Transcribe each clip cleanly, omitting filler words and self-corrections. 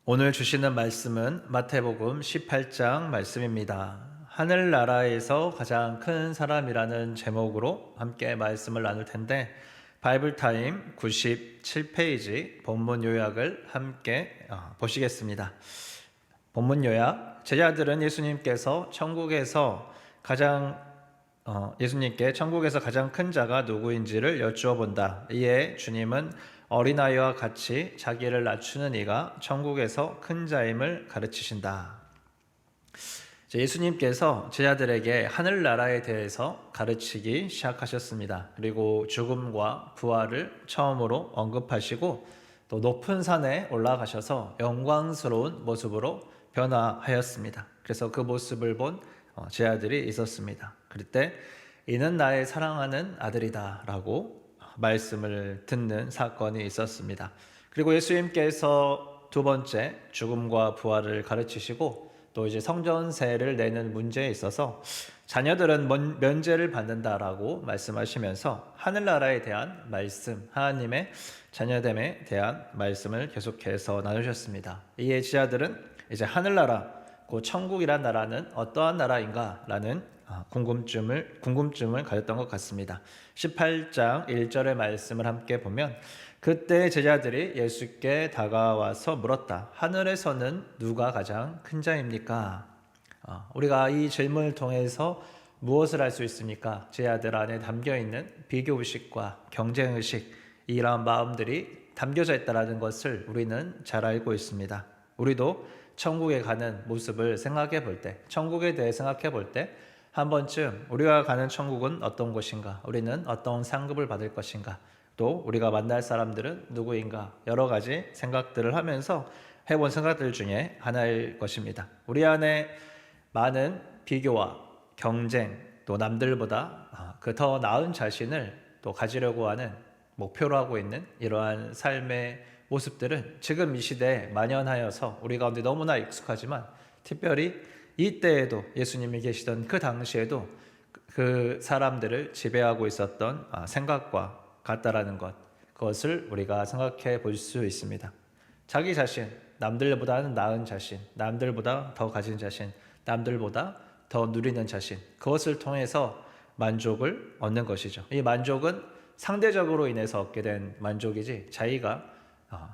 오늘 주시는 말씀은 마태복음 18장 말씀입니다. 하늘나라에서 가장 큰 사람이라는 제목으로 함께 말씀을 나눌 텐데, 바이블타임 97페이지 본문 요약을 함께 보시겠습니다. 본문 요약: 제자들은 예수님께 천국에서 가장 큰 자가 누구인지를 여쭈어 본다. 이에 주님은 어린아이와 같이 자기를 낮추는 이가 천국에서 큰 자임을 가르치신다. 예수님께서 제자들에게 하늘나라에 대해서 가르치기 시작하셨습니다. 그리고 죽음과 부활을 처음으로 언급하시고 또 높은 산에 올라가셔서 영광스러운 모습으로 변화하였습니다. 그래서 그 모습을 본 제자들이 있었습니다. 그때 이는 나의 사랑하는 아들이다 라고 말씀을 듣는 사건이 있었습니다. 그리고 예수님께서 두 번째 죽음과 부활을 가르치시고 또 이제 성전세를 내는 문제에 있어서 자녀들은 면제를 받는다라고 말씀하시면서 하늘나라에 대한 말씀, 하나님의 자녀됨에 대한 말씀을 계속해서 나누셨습니다. 이에 지하들은 이제 하늘나라, 그 천국이란 나라는 어떠한 나라인가라는 궁금증을 가졌던 것 같습니다. 18장 1절의 말씀을 함께 보면, 그때 제자들이 예수께 다가와서 물었다. 하늘에서는 누가 가장 큰 자입니까? 우리가 이 질문을 통해서 무엇을 알 수 있습니까? 제자들 안에 담겨있는 비교의식과 경쟁의식, 이러한 마음들이 담겨져 있다는 것을 우리는 잘 알고 있습니다. 우리도 천국에 가는 모습을 생각해 볼 때, 천국에 대해 생각해 볼 때 한 번쯤 우리가 가는 천국은 어떤 곳인가, 우리는 어떤 상급을 받을 것인가, 또 우리가 만날 사람들은 누구인가, 여러 가지 생각들을 하면서 해본 생각들 중에 하나일 것입니다. 우리 안에 많은 비교와 경쟁, 또 남들보다 그 더 나은 자신을 또 가지려고 하는 목표로 하고 있는 이러한 삶의 모습들은 지금 이 시대에 만연하여서 우리 가운데 너무나 익숙하지만, 특별히 이때에도 예수님이 계시던 그 당시에도 그 사람들을 지배하고 있었던 생각과 같다라는 것, 그것을 우리가 생각해 볼 수 있습니다. 자기 자신, 남들보다는 나은 자신, 남들보다 더 가진 자신, 남들보다 더 누리는 자신, 그것을 통해서 만족을 얻는 것이죠. 이 만족은 상대적으로 인해서 얻게 된 만족이지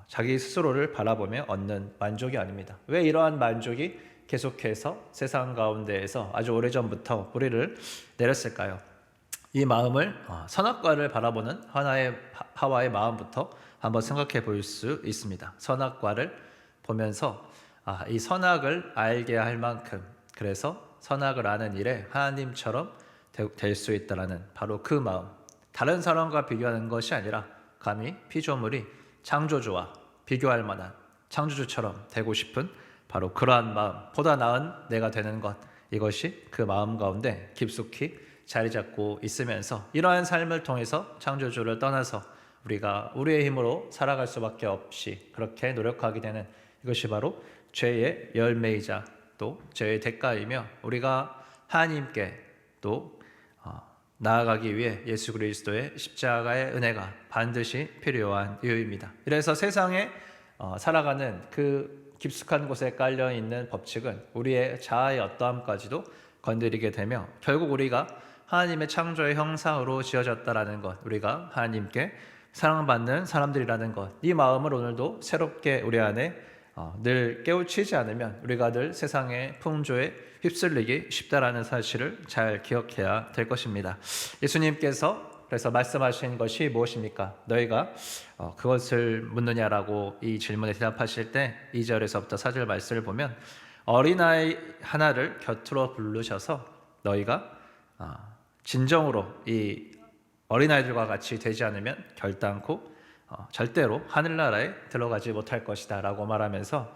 자기 스스로를 바라보며 얻는 만족이 아닙니다. 왜 이러한 만족이 계속해서 세상 가운데에서 아주 오래전부터 뿌리를 내렸을까요? 이 마음을 선악과를 바라보는 하와의 마음부터 한번 생각해 볼 수 있습니다. 선악과를 보면서 이 선악을 알게 할 만큼, 그래서 선악을 아는 일에 하나님처럼 될 수 있다라는 바로 그 마음, 다른 사람과 비교하는 것이 아니라 감히 피조물이 창조주와 비교할 만한 창조주처럼 되고 싶은 바로 그러한 마음, 보다 나은 내가 되는 것, 이것이 그 마음 가운데 깊숙이 자리 잡고 있으면서 이러한 삶을 통해서 창조주를 떠나서 우리가 우리의 힘으로 살아갈 수밖에 없이 그렇게 노력하게 되는, 이것이 바로 죄의 열매이자 또 죄의 대가이며, 우리가 하나님께 또 나아가기 위해 예수 그리스도의 십자가의 은혜가 반드시 필요한 이유입니다. 그래서 세상에 살아가는 그 깊숙한 곳에 깔려있는 법칙은 우리의 자아의 어떠함까지도 건드리게 되며, 결국 우리가 하나님의 창조의 형상으로 지어졌다라는 것, 우리가 하나님께 사랑받는 사람들이라는 것, 이 마음을 오늘도 새롭게 우리 안에 늘 깨우치지 않으면 우리가 늘 세상의 풍조에 휩쓸리기 쉽다라는 사실을 잘 기억해야 될 것입니다. 예수님께서 그래서 말씀하신 것이 무엇입니까? 너희가 그것을 묻느냐라고 이 질문에 대답하실 때 2절에서부터 4절 말씀을 보면, 어린아이 하나를 곁으로 부르셔서 너희가 진정으로 이 어린아이들과 같이 되지 않으면 결단코 절대로 하늘나라에 들어가지 못할 것이다 라고 말하면서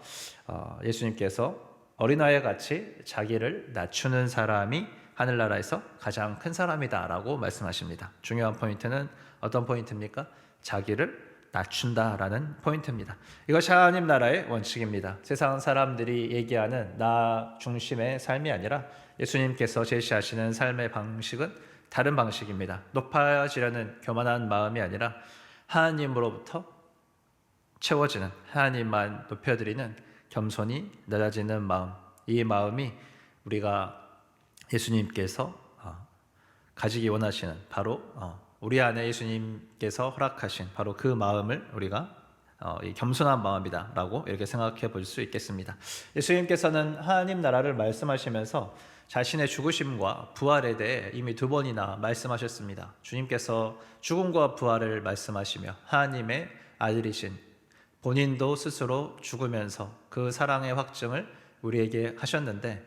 예수님께서 어린아이와 같이 자기를 낮추는 사람이 하늘나라에서 가장 큰 사람이다 라고 말씀하십니다. 중요한 포인트는 어떤 포인트입니까? 자기를 낮춘다라는 포인트입니다. 이것이 하나님 나라의 원칙입니다. 세상 사람들이 얘기하는 나 중심의 삶이 아니라 예수님께서 제시하시는 삶의 방식은 다른 방식입니다. 높아지려는 교만한 마음이 아니라 하나님으로부터 채워지는, 하나님만 높여드리는 겸손히 낮아지는 마음, 이 마음이 우리가 예수님께서 가지기 원하시는 바로 우리 안에 예수님께서 허락하신 바로 그 마음을 우리가 이 겸손한 마음이다라고 이렇게 생각해 볼 수 있겠습니다. 예수님께서는 하나님 나라를 말씀하시면서 자신의 죽으심과 부활에 대해 이미 2번이나 말씀하셨습니다. 주님께서 죽음과 부활을 말씀하시며 하나님의 아들이신 본인도 스스로 죽으면서 그 사랑의 확증을 우리에게 하셨는데,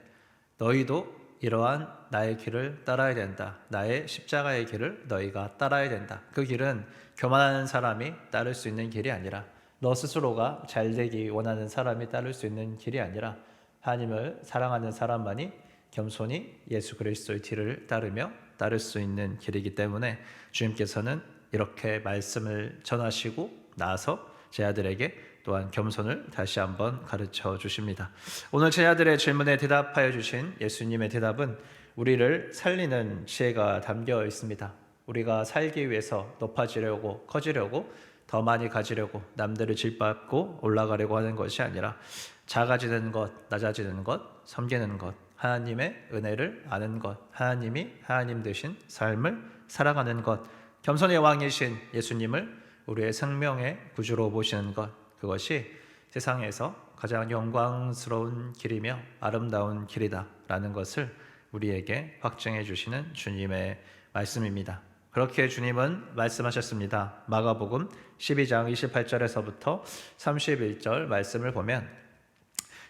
너희도 이러한 나의 길을 따라야 된다. 나의 십자가의 길을 너희가 따라야 된다. 그 길은 교만하는 사람이 따를 수 있는 길이 아니라, 너 스스로가 잘되기 원하는 사람이 따를 수 있는 길이 아니라, 하나님을 사랑하는 사람만이 겸손히 예수 그리스도의 뒤를 따르며 따를 수 있는 길이기 때문에 주님께서는 이렇게 말씀을 전하시고 나서 제 아들에게 또한 겸손을 다시 한번 가르쳐 주십니다. 오늘 제 아들의 질문에 대답하여 주신 예수님의 대답은 우리를 살리는 지혜가 담겨 있습니다. 우리가 살기 위해서 높아지려고, 커지려고, 더 많이 가지려고, 남들을 짓밟고 올라가려고 하는 것이 아니라 작아지는 것, 낮아지는 것, 섬기는 것, 하나님의 은혜를 아는 것, 하나님이 하나님 되신 삶을 살아가는 것, 겸손의 왕이신 예수님을 우리의 생명의 구주로 보시는 것, 그것이 세상에서 가장 영광스러운 길이며 아름다운 길이다라는 것을 우리에게 확증해 주시는 주님의 말씀입니다. 그렇게 주님은 말씀하셨습니다. 마가복음 12장 28절에서부터 31절 말씀을 보면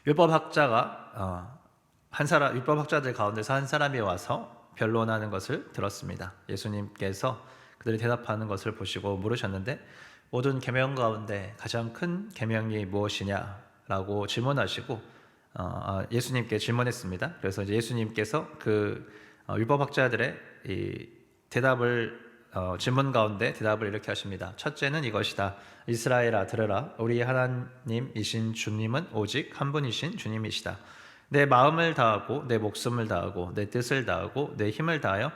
율법학자들 가운데서 한 사람이 와서 변론하는 것을 들었습니다. 예수님께서 그들이 대답하는 것을 보시고 물으셨는데, 모든 계명 가운데 가장 큰 계명이 무엇이냐라고 질문하시고 예수님께 질문했습니다. 그래서 이제 예수님께서 그 율법학자들의 이 대답을 질문 가운데 대답을 이렇게 하십니다. 첫째는 이것이다. 이스라엘아 들으라. 우리 하나님이신 주님은 오직 한 분이신 주님이시다. 내 마음을 다하고 내 목숨을 다하고 내 뜻을 다하고 내 힘을 다하여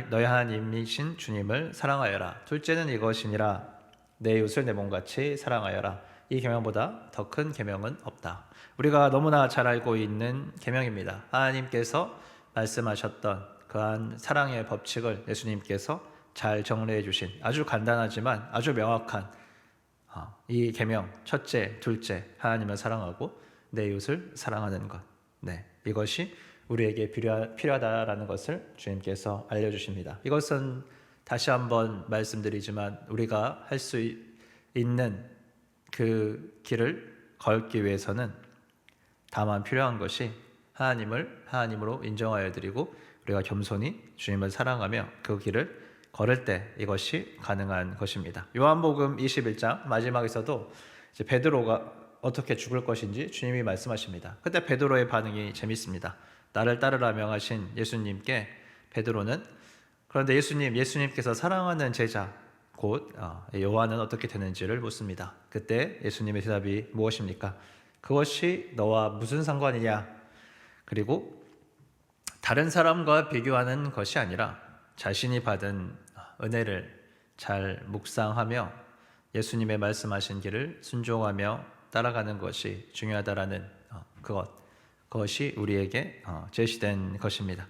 너희 하나님이신 주님을 사랑하여라. 둘째는 이것이니라. 내 이웃을 내 몸같이 사랑하여라. 이 계명보다 더 큰 계명은 없다. 우리가 너무나 잘 알고 있는 계명입니다. 하나님께서 말씀하셨던 그러한 사랑의 법칙을 예수님께서 잘 정리해 주신 아주 간단하지만 아주 명확한 이 계명, 첫째, 둘째, 하나님을 사랑하고 내 이웃을 사랑하는 것, 이것이 우리에게 필요하다라는 것을 주님께서 알려주십니다. 이것은 다시 한번 말씀드리지만 우리가 할 수 있는 그 길을 걷기 위해서는 다만 필요한 것이 하나님을 하나님으로 인정하여 드리고 우리가 겸손히 주님을 사랑하며 그 길을 걸을 때 이것이 가능한 것입니다. 요한복음 21장 마지막에서도 이제 베드로가 어떻게 죽을 것인지 주님이 말씀하십니다. 그때 베드로의 반응이 재밌습니다. 나를 따르라 명하신 예수님께 베드로는, 그런데 예수님께서 사랑하는 제자 곧 요한은 어떻게 되는지를 묻습니다. 그때 예수님의 대답이 무엇입니까? 그것이 너와 무슨 상관이냐? 그리고 다른 사람과 비교하는 것이 아니라 자신이 받은 은혜를 잘 묵상하며 예수님의 말씀하신 길을 순종하며 따라가는 것이 중요하다라는 그것이 우리에게 제시된 것입니다.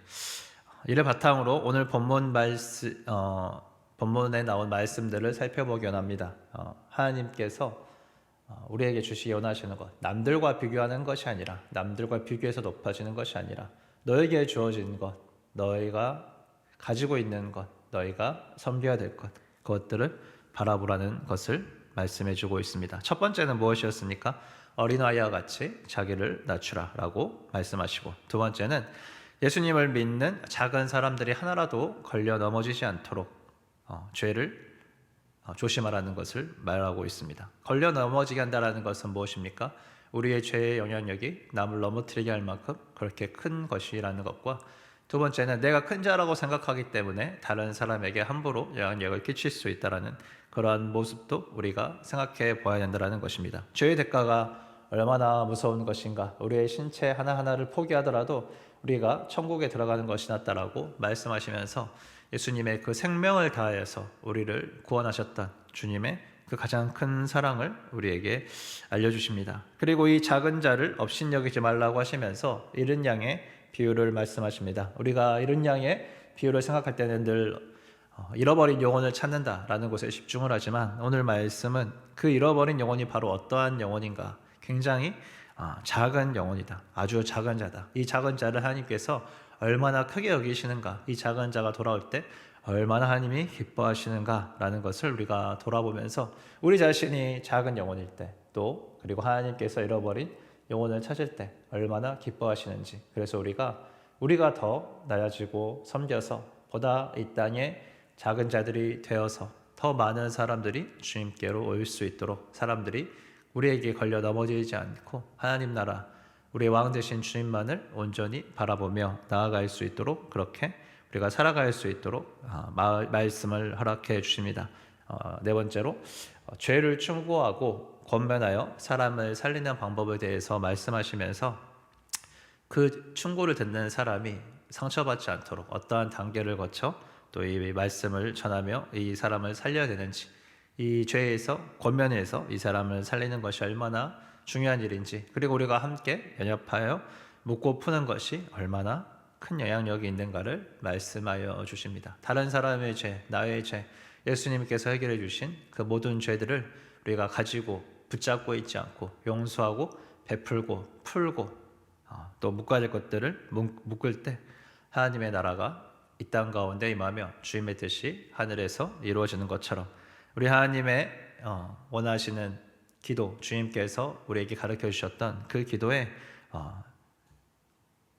이를 바탕으로 오늘 본문에 나온 말씀들을 살펴보기 원합니다. 하나님께서 우리에게 주시기 원하시는 것, 남들과 비교하는 것이 아니라, 남들과 비교해서 높아지는 것이 아니라 너에게 주어진 것, 너희가 가지고 있는 것, 너희가 섬겨야 될 것, 그것들을 바라보라는 것을 말씀해주고 있습니다. 첫 번째는 무엇이었습니까? 어린아이와 같이 자기를 낮추라 라고 말씀하시고, 두 번째는 예수님을 믿는 작은 사람들이 하나라도 걸려 넘어지지 않도록 죄를 조심하라는 것을 말하고 있습니다. 걸려 넘어지게 한다는 것은 무엇입니까? 우리의 죄의 영향력이 남을 넘어뜨리게 할 만큼 그렇게 큰 것이라는 것과, 두 번째는 내가 큰 자라고 생각하기 때문에 다른 사람에게 함부로 영향력을 끼칠 수 있다는 그러한 모습도 우리가 생각해 보아야 된다는 것입니다. 죄의 대가가 얼마나 무서운 것인가. 우리의 신체 하나하나를 포기하더라도 우리가 천국에 들어가는 것이 낫다라고 말씀하시면서 예수님의 그 생명을 다하여서 우리를 구원하셨던 주님의 그 가장 큰 사랑을 우리에게 알려주십니다. 그리고 이 작은 자를 업신여기지 말라고 하시면서 이른 양의 비유를 말씀하십니다. 우리가 이른 양의 비유를 생각할 때는 늘 잃어버린 영혼을 찾는다라는 것에 집중을 하지만 오늘 말씀은 그 잃어버린 영혼이 바로 어떠한 영혼인가? 굉장히 작은 영혼이다. 아주 작은 자다. 이 작은 자를 하나님께서 얼마나 크게 여기시는가? 이 작은 자가 돌아올 때 얼마나 하나님이 기뻐하시는가라는 것을 우리가 돌아보면서 우리 자신이 작은 영혼일 때 또 그리고 하나님께서 잃어버린 영혼을 찾을 때 얼마나 기뻐하시는지, 그래서 우리가 더 낮아지고 섬겨서 보다 이 땅에 작은 자들이 되어서 더 많은 사람들이 주님께로 올 수 있도록, 사람들이 우리에게 걸려 넘어지지 않고 하나님 나라, 우리의 왕 되신 주님만을 온전히 바라보며 나아갈 수 있도록, 그렇게 우리가 살아갈 수 있도록 말씀을 허락해 주십니다. 네 번째로 죄를 충고하고 권면하여 사람을 살리는 방법에 대해서 말씀하시면서 그 충고를 듣는 사람이 상처받지 않도록 어떠한 단계를 거쳐 또 이 말씀을 전하며 이 사람을 살려야 되는지, 이 죄에서 권면해서 이 사람을 살리는 것이 얼마나 중요한 일인지, 그리고 우리가 함께 연합하여 묻고 푸는 것이 얼마나 큰 영향력이 있는가를 말씀하여 주십니다. 다른 사람의 죄, 나의 죄, 예수님께서 해결해 주신 그 모든 죄들을 우리가 가지고 붙잡고 있지 않고 용서하고 베풀고 풀고 또 묶어야 될 것들을 묶을 때 하나님의 나라가 이 땅 가운데 임하며 주님의 뜻이 하늘에서 이루어지는 것처럼 우리 하나님의 원하시는 기도, 주님께서 우리에게 가르쳐 주셨던 그 기도에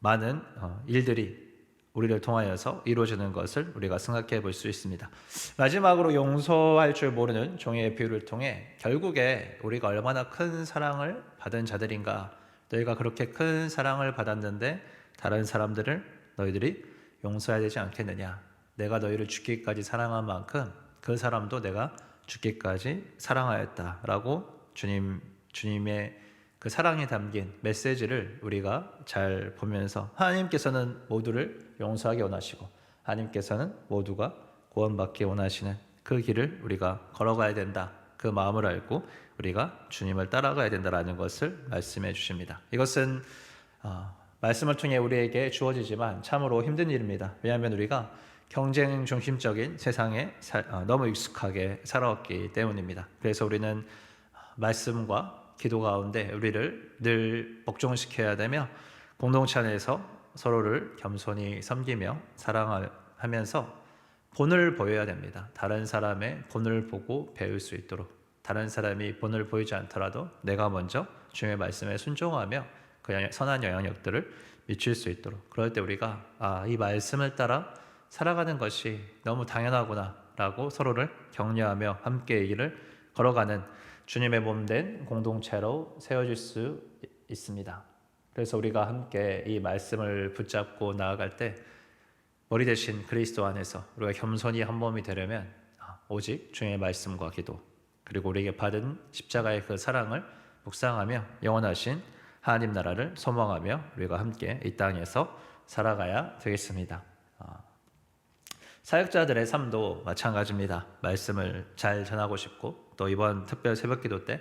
많은 일들이 우리를 통하여서 이루어지는 것을 우리가 생각해 볼 수 있습니다. 마지막으로 용서할 줄 모르는 종의 비유를 통해 결국에 우리가 얼마나 큰 사랑을 받은 자들인가, 너희가 그렇게 큰 사랑을 받았는데 다른 사람들을 너희들이 용서해야 되지 않겠느냐, 내가 너희를 죽기까지 사랑한 만큼 그 사람도 내가 죽기까지 사랑하였다라고 주님의 그 사랑이 담긴 메시지를 우리가 잘 보면서 하나님께서는 모두를 용서하기 원하시고 하나님께서는 모두가 구원받기 원하시는 그 길을 우리가 걸어가야 된다, 그 마음을 알고 우리가 주님을 따라가야 된다라는 것을 말씀해 주십니다. 이것은 말씀을 통해 우리에게 주어지지만 참으로 힘든 일입니다. 왜냐하면 우리가 경쟁 중심적인 세상에 너무 익숙하게 살아왔기 때문입니다. 그래서 우리는 말씀과 기도 가운데 우리를 늘 복종시켜야 되며 공동체 안에서 서로를 겸손히 섬기며 사랑하면서 본을 보여야 됩니다. 다른 사람의 본을 보고 배울 수 있도록, 다른 사람이 본을 보이지 않더라도 내가 먼저 주님의 말씀에 순종하며 그 선한 영향력들을 미칠 수 있도록, 그럴 때 우리가 이 말씀을 따라 살아가는 것이 너무 당연하구나 라고 서로를 격려하며 함께 이 길을 걸어가는 주님의 몸된 공동체로 세워질 수 있습니다. 그래서 우리가 함께 이 말씀을 붙잡고 나아갈 때 머리 대신 그리스도 안에서 우리가 겸손히 한 몸이 되려면 오직 주님의 말씀과 기도, 그리고 우리에게 받은 십자가의 그 사랑을 묵상하며 영원하신 하나님 나라를 소망하며 우리가 함께 이 땅에서 살아가야 되겠습니다. 사역자들의 삶도 마찬가지입니다. 말씀을 잘 전하고 싶고 또 이번 특별 새벽기도 때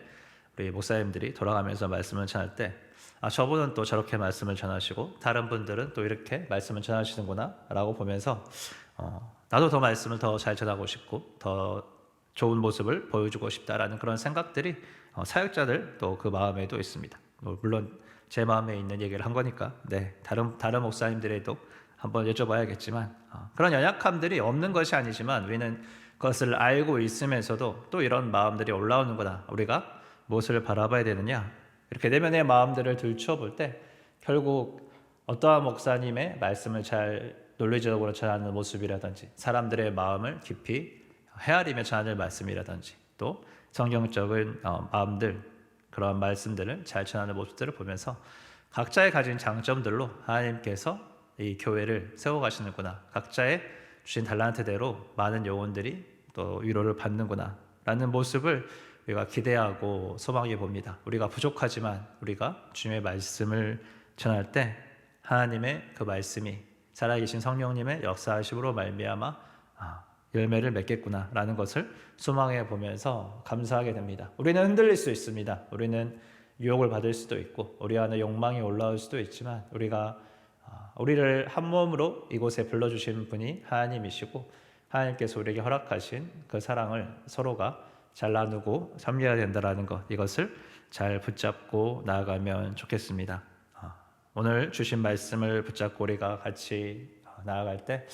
우리 목사님들이 돌아가면서 말씀을 전할 때 저분은 또 저렇게 말씀을 전하시고 다른 분들은 또 이렇게 말씀을 전하시는구나 라고 보면서 나도 더 말씀을 더 잘 전하고 싶고 더 좋은 모습을 보여주고 싶다라는 그런 생각들이 사역자들 또 그 마음에도 있습니다. 물론 제 마음에 있는 얘기를 한 거니까 다른 목사님들에도 한번 여쭤봐야겠지만 그런 연약함들이 없는 것이 아니지만 우리는 그것을 알고 있으면서도 또 이런 마음들이 올라오는구나, 우리가 무엇을 바라봐야 되느냐, 이렇게 내면의 마음들을 들춰볼 때 결국 어떠한 목사님의 말씀을 잘 논리적으로 전하는 모습이라든지 사람들의 마음을 깊이 헤아리며 전하는 말씀이라든지 또 성경적인 마음들, 그런 말씀들을 잘 전하는 모습들을 보면서 각자의 가진 장점들로 하나님께서 이 교회를 세워가시는구나, 각자의 주신 달란트대로 많은 영혼들이 또 위로를 받는구나 라는 모습을 우리가 기대하고 소망해 봅니다. 우리가 부족하지만 우리가 주님의 말씀을 전할 때 하나님의 그 말씀이 살아계신 성령님의 역사하심으로 말미암아 열매를 맺겠구나라는 것을 소망해 보면서 감사하게 됩니다. 우리는 흔들릴 수 있습니다. 우리는 유혹을 받을 수도 있고 우리 안에 욕망이 올라올 수도 있지만 우리를 한 몸으로 이곳에 불러주신 분이 하나님이시고 하나님께서 우리에게 허락하신 그 사랑을 서로가 잘 나누고 섬겨야 된다는 것, 이것을 잘 붙잡고 나아가면 좋겠습니다. 오늘 주신 말씀을 붙잡고 우리가 같이 나아갈 때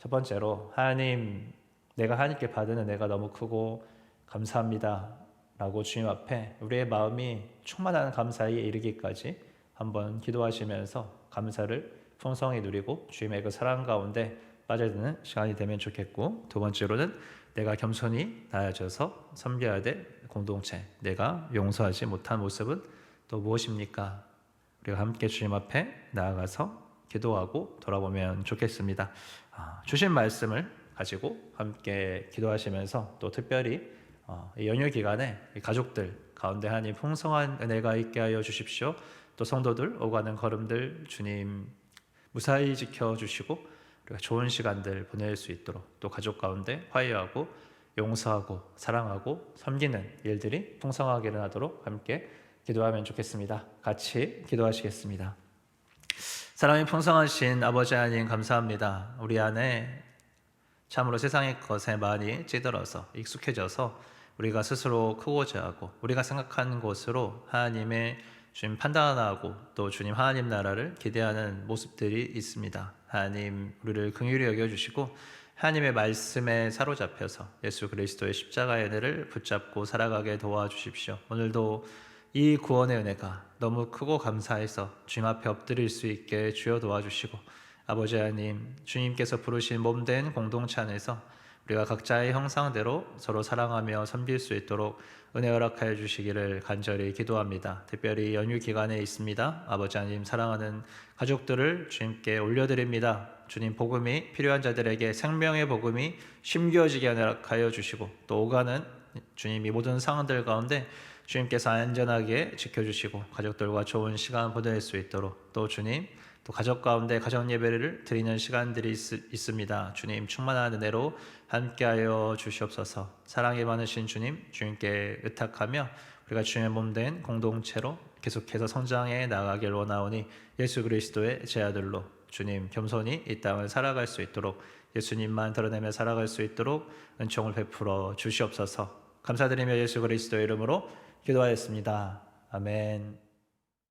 첫 번째로 하나님, 내가 하나님께 받은 은혜가 너무 크고 감사합니다 라고 주님 앞에 우리의 마음이 충만한 감사에 이르기까지 한번 기도하시면서 감사를 풍성히 누리고 주님의 그 사랑 가운데 빠져드는 시간이 되면 좋겠고, 두 번째로는 내가 겸손히 나아져서 섬겨야 될 공동체, 내가 용서하지 못한 모습은 또 무엇입니까? 우리가 함께 주님 앞에 나아가서 기도하고 돌아보면 좋겠습니다. 주신 말씀을 가지고 함께 기도하시면서 또 특별히 이 연휴 기간에 가족들 가운데 하나님 풍성한 은혜가 있게 하여 주십시오. 또 성도들 오가는 걸음들 주님 무사히 지켜주시고 우리가 좋은 시간들 보낼 수 있도록, 또 가족 가운데 화해하고 용서하고 사랑하고 섬기는 일들이 풍성하게 일어나도록 함께 기도하면 좋겠습니다. 같이 기도하시겠습니다. 사랑이 풍성하신 아버지 하나님, 감사합니다. 우리 안에 참으로 세상의 것에 많이 찌들어서 익숙해져서 우리가 스스로 크고자 하고 우리가 생각한 것으로 하나님의 주님 판단하고 또 주님 하나님 나라를 기대하는 모습들이 있습니다. 하나님, 우리를 긍휼히 여겨주시고 하나님의 말씀에 사로잡혀서 예수 그리스도의 십자가의 은혜를 붙잡고 살아가게 도와주십시오. 오늘도 이 구원의 은혜가 너무 크고 감사해서 주님 앞에 엎드릴 수 있게 주여 도와주시고, 아버지 하나님, 주님께서 부르신 몸된 공동체 안에서 우리가 각자의 형상대로 서로 사랑하며 섬길 수 있도록 은혜 허락하여 주시기를 간절히 기도합니다. 특별히 연휴 기간에 있습니다. 아버지 하나님, 사랑하는 가족들을 주님께 올려드립니다. 주님, 복음이 필요한 자들에게 생명의 복음이 심겨지게 허락하여 주시고, 또 오가는 주님 이 모든 상황들 가운데 주님께서 안전하게 지켜주시고 가족들과 좋은 시간 보낼 수 있도록, 또 주님, 또 가족 가운데 가정 예배를 드리는 시간들이 있습니다. 주님, 충만한 은혜로 함께하여 주시옵소서. 사랑이 많으신 주님, 주님께 의탁하며 우리가 주님의 몸된 공동체로 계속해서 성장해 나가길 원하오니 예수 그리스도의 제 아들로 주님 겸손히 이 땅을 살아갈 수 있도록, 예수님만 드러내며 살아갈 수 있도록 은총을 베풀어 주시옵소서. 감사드리며 예수 그리스도의 이름으로 기도하였습니다. 아멘.